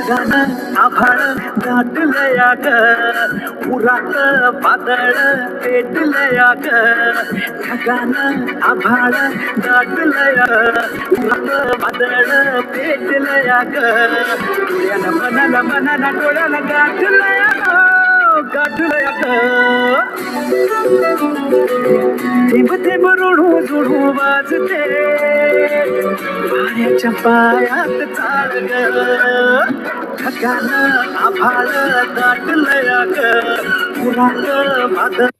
ढगानं आभाळ दाटलया ग, उरात वादळ पेटलया ग. ढगानं आभाळ दाटलया, उरात वादळ पेटलया ग. डोळ्यानं मनाला डोळ्याला गाठलया गाठलया ग. थेंब थेंब रुळू जुळू वाजते, पाण्याच्या पायात चाळ ग. ढगानं आभाळ दाटलया ग, उरात वादळ